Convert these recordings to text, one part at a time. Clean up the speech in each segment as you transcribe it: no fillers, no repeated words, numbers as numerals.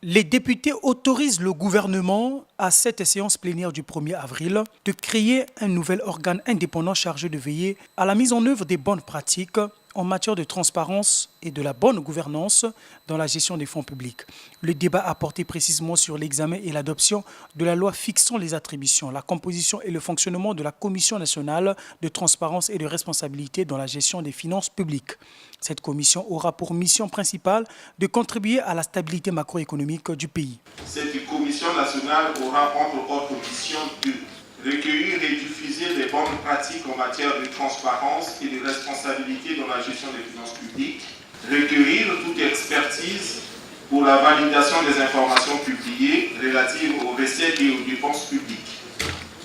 Les députés autorisent le gouvernement, à cette séance plénière du 1er avril, de créer un nouvel organe indépendant chargé de veiller à la mise en œuvre des bonnes pratiques en matière de transparence et de la bonne gouvernance dans la gestion des fonds publics. Le débat a porté précisément sur l'examen et l'adoption de la loi fixant les attributions, la composition et le fonctionnement de la Commission nationale de transparence et de responsabilité dans la gestion des finances publiques. Cette commission aura pour mission principale de contribuer à la stabilité macroéconomique du pays. Cette commission nationale aura entre autres mission de recueillir et diffuser les bonnes pratiques en matière de transparence et de responsabilité dans la gestion des finances publiques, recueillir toute expertise pour la validation des informations publiées relatives aux recettes et aux dépenses publiques,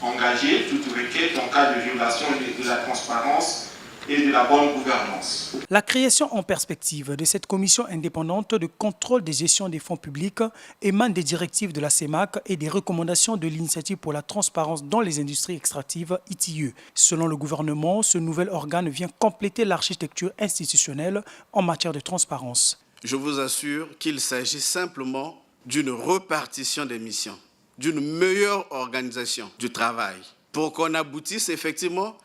engager toute requête en cas de violation de la transparence et de la bonne gouvernance. La création en perspective de cette commission indépendante de contrôle des gestions des fonds publics émane des directives de la CEMAC et des recommandations de l'Initiative pour la transparence dans les industries extractives ITIE. Selon le gouvernement, ce nouvel organe vient compléter l'architecture institutionnelle en matière de transparence. Je vous assure qu'il s'agit simplement d'une repartition des missions, d'une meilleure organisation du travail, pour qu'on aboutisse effectivement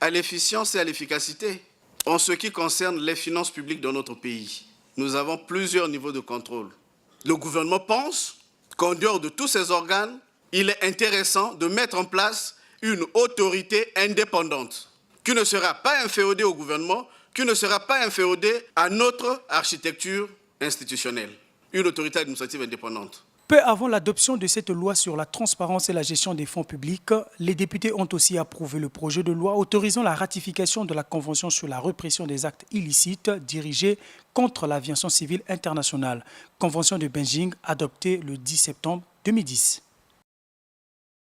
à l'efficience et à l'efficacité. En ce qui concerne les finances publiques dans notre pays, nous avons plusieurs niveaux de contrôle. Le gouvernement pense qu'en dehors de tous ces organes, il est intéressant de mettre en place une autorité indépendante qui ne sera pas inféodée au gouvernement, qui ne sera pas inféodée à notre architecture institutionnelle. Une autorité administrative indépendante. Peu avant l'adoption de cette loi sur la transparence et la gestion des fonds publics, les députés ont aussi approuvé le projet de loi autorisant la ratification de la Convention sur la répression des actes illicites dirigés contre l'aviation civile internationale, Convention de Beijing adoptée le 10 septembre 2010.